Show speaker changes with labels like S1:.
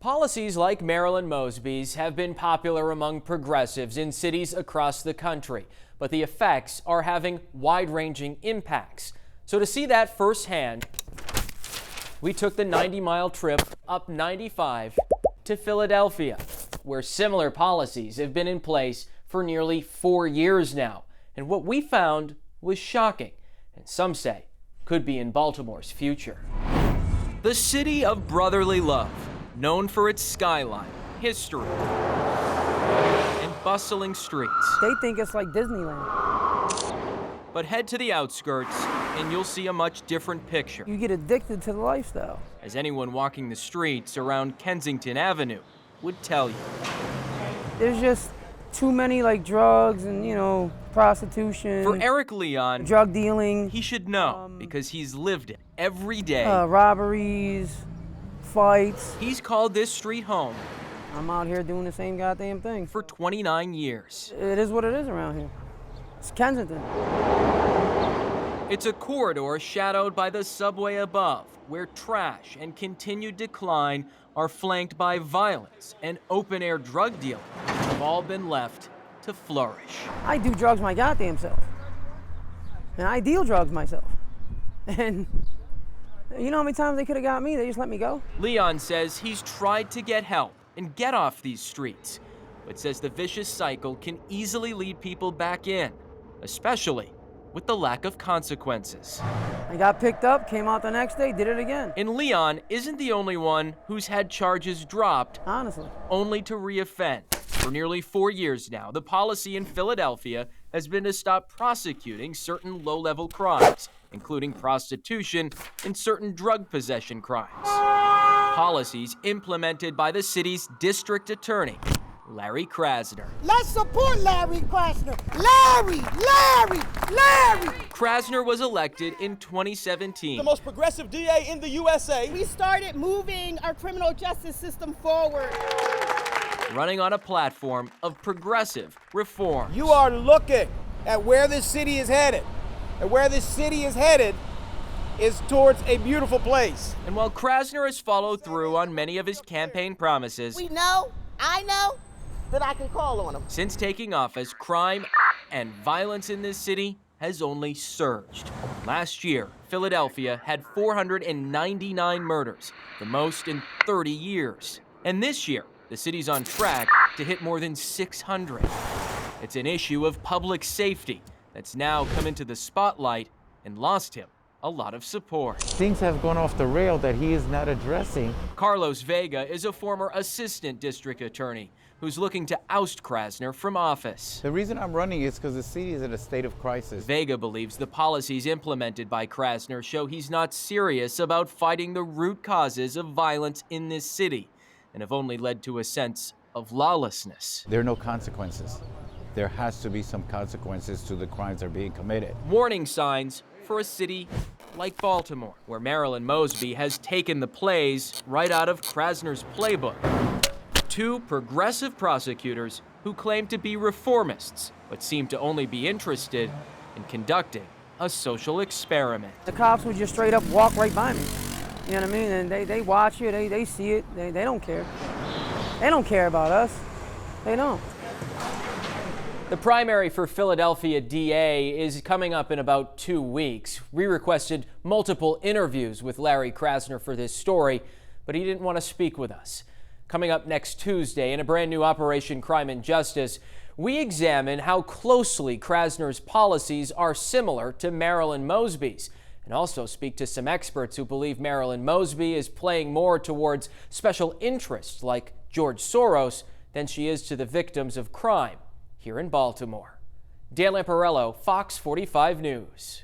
S1: Policies like Marilyn Mosby's have been popular among progressives in cities across the country, but the effects are having wide-ranging impacts. So to see that firsthand, we took the 90-mile trip up 95 to Philadelphia, where similar policies have been in place for nearly 4 years now. And what we found was shocking, and some say could be in Baltimore's future. The city of brotherly love, known for its skyline, history, and bustling streets.
S2: They think it's like Disneyland.
S1: But head to the outskirts, and you'll see a much different picture.
S2: You get addicted to the lifestyle.
S1: As anyone walking the streets around Kensington Avenue would tell you.
S2: There's just too many drugs and, prostitution.
S1: For Eric Leon,
S2: drug dealing.
S1: he should know because he's lived it every day.
S2: Robberies, fights.
S1: He's called this street home.
S2: I'm out here doing the same goddamn thing.
S1: For 29 years.
S2: It is what it is around here. It's Kensington.
S1: It's a corridor shadowed by the subway above, where trash and continued decline are flanked by violence and open-air drug dealing have all been left to flourish.
S2: I do drugs my goddamn self. And I deal drugs myself. And you know how many times they could have got me? They just let me go.
S1: Leon says he's tried to get help and get off these streets, but says the vicious cycle can easily lead people back in, especially with the lack of consequences.
S2: I got picked up, came out the next day, did it again.
S1: And Leon isn't the only one who's had charges dropped,
S2: honestly,
S1: only to reoffend. For nearly 4 years now, the policy in Philadelphia has been to stop prosecuting certain low-level crimes, including prostitution and certain drug possession crimes. Policies implemented by the city's district attorney, Larry Krasner.
S3: Let's support Larry Krasner. Larry!
S1: Krasner was elected in 2017.
S4: The most progressive DA in the USA.
S3: We started moving our criminal justice system forward.
S1: Running on a platform of progressive reform.
S4: You are looking at where this city is headed. And where this city is headed is towards a beautiful place.
S1: And while Krasner has followed through on many of his campaign promises,
S3: I know that I can call on him.
S1: Since taking office, crime and violence in this city has only surged. Last year, Philadelphia had 499 murders, the most in 30 years. And this year, the city's on track to hit more than 600. It's an issue of public safety that's now come into the spotlight and lost him a lot of support.
S5: Things have gone off the rail that he is not addressing.
S1: Carlos Vega is a former assistant district attorney who's looking to oust Krasner from office.
S5: The reason I'm running is because the city is in a state of crisis.
S1: Vega believes the policies implemented by Krasner show he's not serious about fighting the root causes of violence in this city and have only led to a sense of lawlessness.
S5: There are no consequences. There has to be some consequences to the crimes that are being committed.
S1: Warning signs for a city like Baltimore, where Marilyn Mosby has taken the plays right out of Krasner's playbook. Two progressive prosecutors who claim to be reformists, but seem to only be interested in conducting a social experiment.
S2: The cops would just straight up walk right by me. You know what I mean? And they watch it, they see it, they don't care. They don't care about us. They don't.
S1: The primary for Philadelphia DA is coming up in about 2 weeks. We requested multiple interviews with Larry Krasner for this story, but he didn't want to speak with us. Coming up next Tuesday in a brand new Operation Crime and Justice, we examine how closely Krasner's policies are similar to Marilyn Mosby's, and also speak to some experts who believe Marilyn Mosby is playing more towards special interests like George Soros than she is to the victims of crime here in Baltimore. Dan Lamparello, Fox 45 News.